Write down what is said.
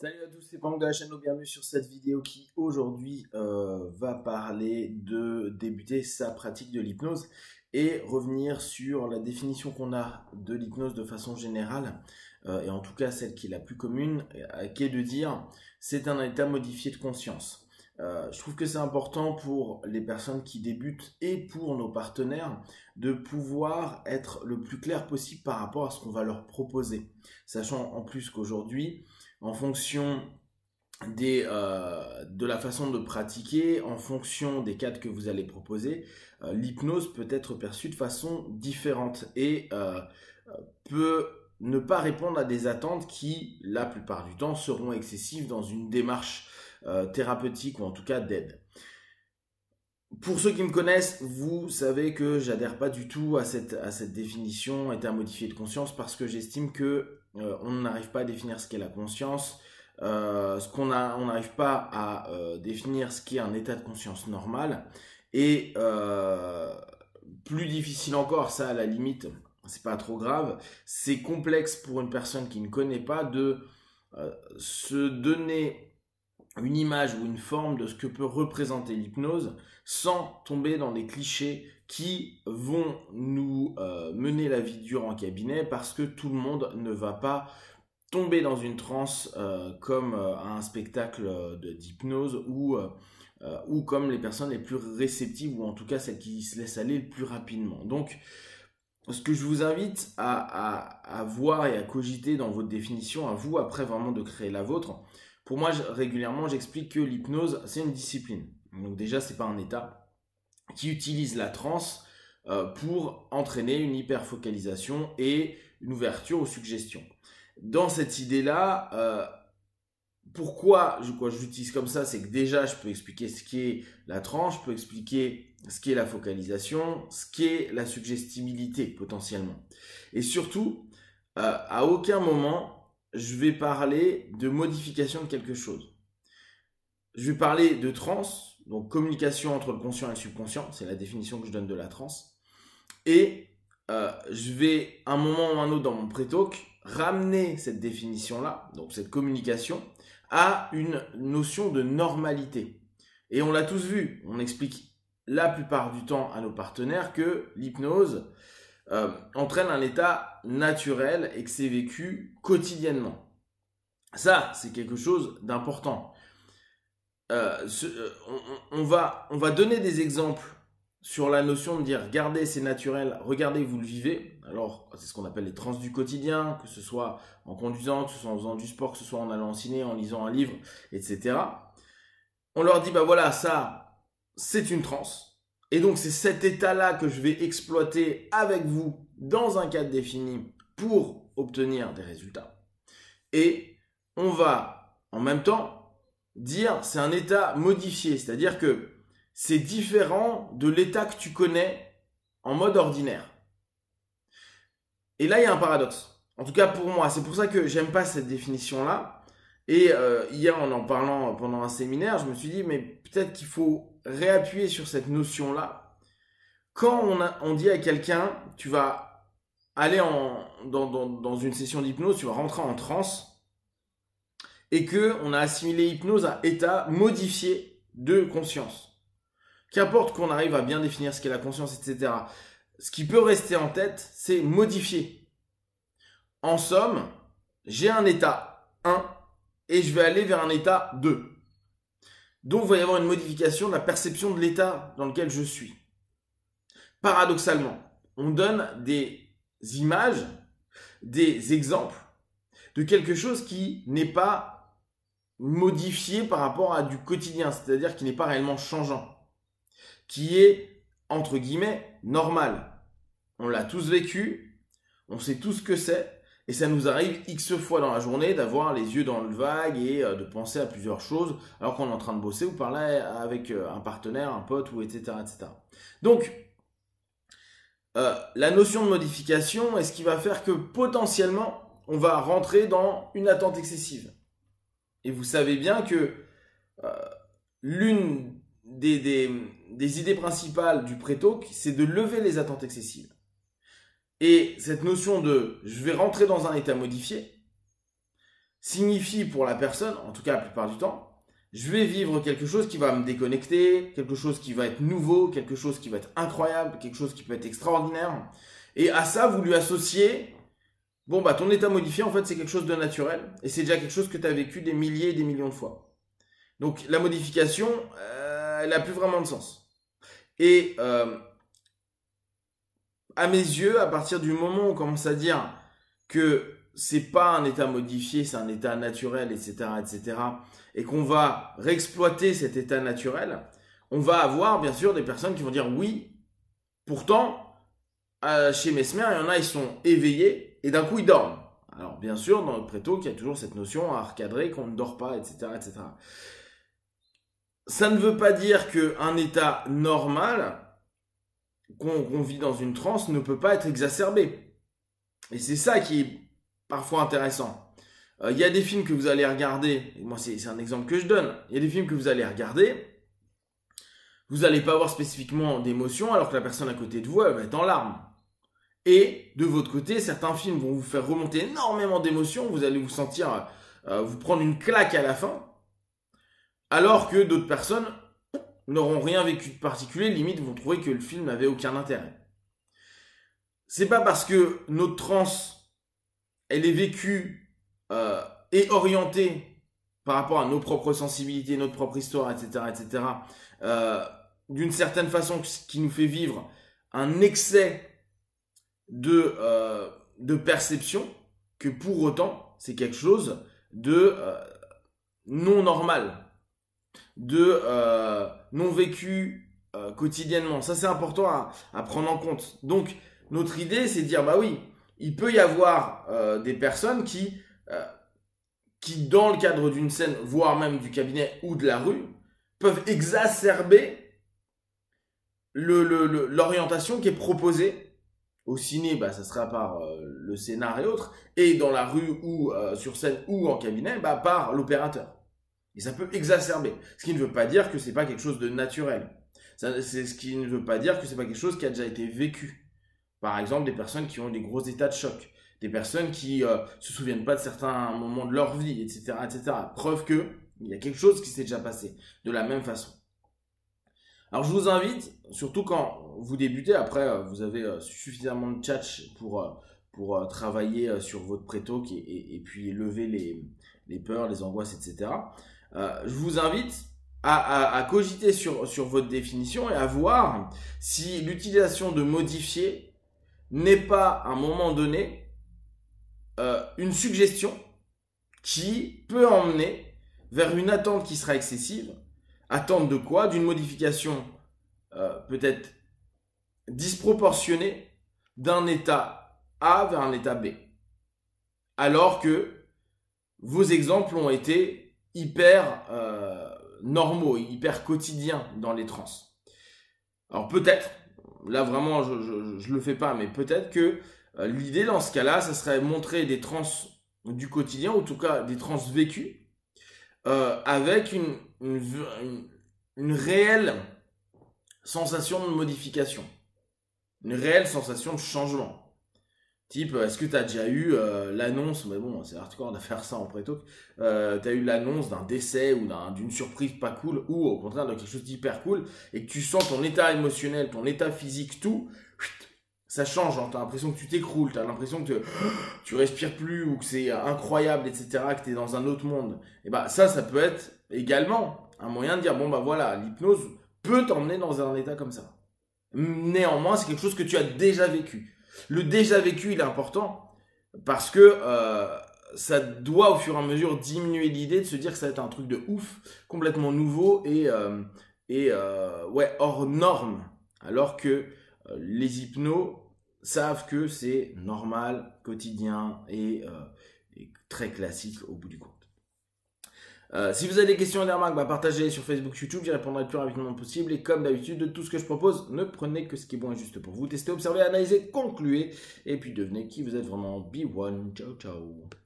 Salut à tous, c'est Pank de la chaîne, bienvenue sur cette vidéo qui aujourd'hui va parler de débuter sa pratique de l'hypnose et revenir sur la définition qu'on a de l'hypnose de façon générale, et en tout cas celle qui est la plus commune, qui est de dire c'est un état modifié de conscience. Je trouve que c'est important pour les personnes qui débutent et pour nos partenaires de pouvoir être le plus clair possible par rapport à ce qu'on va leur proposer, sachant en plus qu'aujourd'hui, en fonction de la façon de pratiquer, en fonction des cadres que vous allez proposer, l'hypnose peut être perçue de façon différente et peut ne pas répondre à des attentes qui, la plupart du temps, seront excessives dans une démarche thérapeutique ou en tout cas d'aide. Pour ceux qui me connaissent, vous savez que j'adhère pas du tout à cette définition état modifié de conscience parce que j'estime que on n'arrive pas à définir ce qu'est la conscience, on n'arrive pas à définir ce qu'est un état de conscience normal et plus difficile encore, ça à la limite, c'est pas trop grave, c'est complexe pour une personne qui ne connaît pas de se donner une image ou une forme de ce que peut représenter l'hypnose sans tomber dans des clichés qui vont nous mener la vie dure en cabinet parce que tout le monde ne va pas tomber dans une transe comme un spectacle d'hypnose ou comme les personnes les plus réceptives ou en tout cas celles qui se laissent aller le plus rapidement. Donc ce que je vous invite à voir et à cogiter dans votre définition, à vous après vraiment de créer la vôtre. Pour moi, régulièrement, j'explique que l'hypnose, c'est une discipline. Donc déjà, c'est pas un état qui utilise la transe pour entraîner une hyperfocalisation et une ouverture aux suggestions. Dans cette idée-là, pourquoi je l'utilise comme ça, c'est que déjà, je peux expliquer ce qu'est la transe, je peux expliquer ce qu'est la focalisation, ce qu'est la suggestibilité potentiellement. Et surtout, à aucun moment, je vais parler de modification de quelque chose. Je vais parler de transe, donc communication entre le conscient et le subconscient, c'est la définition que je donne de la transe. Et je vais, à un moment ou un autre dans mon pré-talk, ramener cette définition-là, donc cette communication, à une notion de normalité. Et on l'a tous vu, on explique la plupart du temps à nos partenaires que l'hypnose entraîne un état naturel et que c'est vécu quotidiennement. Ça, c'est quelque chose d'important. On va donner des exemples sur la notion de dire regardez, c'est naturel, regardez, vous le vivez. Alors, c'est ce qu'on appelle les transes du quotidien, que ce soit en conduisant, que ce soit en faisant du sport, que ce soit en allant au ciné, en lisant un livre, etc. On leur dit, bah voilà, ça, c'est une transe. Et donc, c'est cet état-là que je vais exploiter avec vous dans un cadre défini pour obtenir des résultats. Et on va, en même temps, dire c'est un état modifié. C'est-à-dire que c'est différent de l'état que tu connais en mode ordinaire. Et là, il y a un paradoxe. En tout cas, pour moi, c'est pour ça que j'aime pas cette définition-là. Et hier, en parlant pendant un séminaire, je me suis dit, mais peut-être qu'il faut réappuyer sur cette notion-là. Quand on dit à quelqu'un, tu vas aller dans une session d'hypnose, tu vas rentrer en transe, et qu'on a assimilé hypnose à état modifié de conscience. Qu'importe qu'on arrive à bien définir ce qu'est la conscience, etc. Ce qui peut rester en tête, c'est modifié. En somme, j'ai un état 1 et je vais aller vers un état 2. Donc, il va y avoir une modification de la perception de l'état dans lequel je suis. Paradoxalement, on donne des images, des exemples de quelque chose qui n'est pas modifié par rapport à du quotidien, c'est-à-dire qui n'est pas réellement changeant, qui est, entre guillemets, normal. On l'a tous vécu, on sait tous ce que c'est, et ça nous arrive X fois dans la journée d'avoir les yeux dans le vague et de penser à plusieurs choses alors qu'on est en train de bosser ou parler avec un partenaire, un pote, ou etc. etc. Donc, la notion de modification est ce qui va faire que potentiellement, on va rentrer dans une attente excessive. Et vous savez bien que l'une des idées principales du pré-talk, c'est de lever les attentes excessives. Et cette notion de « je vais rentrer dans un état modifié », signifie pour la personne, en tout cas la plupart du temps, je vais vivre quelque chose qui va me déconnecter, quelque chose qui va être nouveau, quelque chose qui va être incroyable, quelque chose qui peut être extraordinaire. Et à ça, vous lui associez, bon bah ton état modifié, en fait, c'est quelque chose de naturel, et c'est déjà quelque chose que tu as vécu des milliers et des millions de fois. Donc la modification, elle n'a plus vraiment de sens. Et à mes yeux, à partir du moment où on commence à dire que c'est pas un état modifié, c'est un état naturel, etc., etc., et qu'on va réexploiter cet état naturel, on va avoir bien sûr des personnes qui vont dire oui, pourtant, chez Mesmer, il y en a, ils sont éveillés, et d'un coup, ils dorment. Alors bien sûr, dans le préto, il y a toujours cette notion à recadrer qu'on ne dort pas, etc., etc. Ça ne veut pas dire qu'un état normal, qu'on vit dans une transe, ne peut pas être exacerbé. Et c'est ça qui est parfois intéressant. Il y a des films que vous allez regarder, et moi c'est un exemple que je donne, il y a des films que vous allez regarder, vous n'allez pas avoir spécifiquement d'émotion, alors que la personne à côté de vous, elle va être en larmes. Et de votre côté, certains films vont vous faire remonter énormément d'émotions, vous allez vous sentir, vous prendre une claque à la fin, alors que d'autres personnes n'auront rien vécu de particulier, limite vont trouver que le film n'avait aucun intérêt. C'est pas parce que notre transe, elle est vécue et orientée par rapport à nos propres sensibilités, notre propre histoire, etc., etc., d'une certaine façon qui nous fait vivre un excès de perception, que pour autant, c'est quelque chose de non normal, de non vécu quotidiennement. Ça, c'est important à prendre en compte. Donc, notre idée, c'est de dire, bah oui, il peut y avoir des personnes qui, dans le cadre d'une scène, voire même du cabinet ou de la rue, peuvent exacerber l'orientation qui est proposée. Au ciné, bah, ça sera par le scénar et autres, et dans la rue ou sur scène ou en cabinet, bah, par l'opérateur. Et ça peut exacerber. Ce qui ne veut pas dire que c'est pas quelque chose de naturel. C'est ce qui ne veut pas dire que c'est pas quelque chose qui a déjà été vécu. Par exemple, des personnes qui ont des gros états de choc, des personnes qui se souviennent pas de certains moments de leur vie, etc., etc. Preuve que il y a quelque chose qui s'est déjà passé de la même façon. Alors je vous invite, surtout quand vous débutez, après vous avez suffisamment de tchatch pour travailler sur votre prétalk et puis lever les peurs, les angoisses, etc. Je vous invite à cogiter sur votre définition et à voir si l'utilisation de modifier n'est pas à un moment donné une suggestion qui peut emmener vers une attente qui sera excessive. Attente de quoi? D'une modification peut-être disproportionnée d'un état A vers un état B. Alors que vos exemples ont été hyper normaux, hyper quotidiens dans les trans. Alors peut-être, là vraiment je le fais pas, mais peut-être que l'idée dans ce cas-là, ça serait montrer des trans du quotidien, ou en tout cas des trans vécues, avec une réelle sensation de modification, une réelle sensation de changement. Type, est-ce que tu as déjà eu l'annonce, mais bon, c'est hardcore de faire ça en prétalk, tu as eu l'annonce d'un décès ou d'une surprise pas cool, ou au contraire de quelque chose d'hyper cool, et que tu sens ton état émotionnel, ton état physique, tout, ça change, hein, tu as l'impression que tu t'écroules, tu as l'impression que tu respires plus, ou que c'est incroyable, etc., que tu es dans un autre monde. Et bah ça peut être également un moyen de dire, bon bah voilà, l'hypnose peut t'emmener dans un état comme ça. Néanmoins, c'est quelque chose que tu as déjà vécu. Le déjà vécu, il est important parce que ça doit au fur et à mesure diminuer l'idée de se dire que ça va être un truc de ouf, complètement nouveau et ouais, hors norme. Alors que les hypnos savent que c'est normal, quotidien et très classique au bout du compte. Si vous avez des questions et des remarques, partagez-les sur Facebook, YouTube, j'y répondrai le plus rapidement possible. Et comme d'habitude, de tout ce que je propose, ne prenez que ce qui est bon et juste pour vous. Testez, observez, analysez, concluez, et puis devenez qui vous êtes vraiment. Be one, ciao ciao.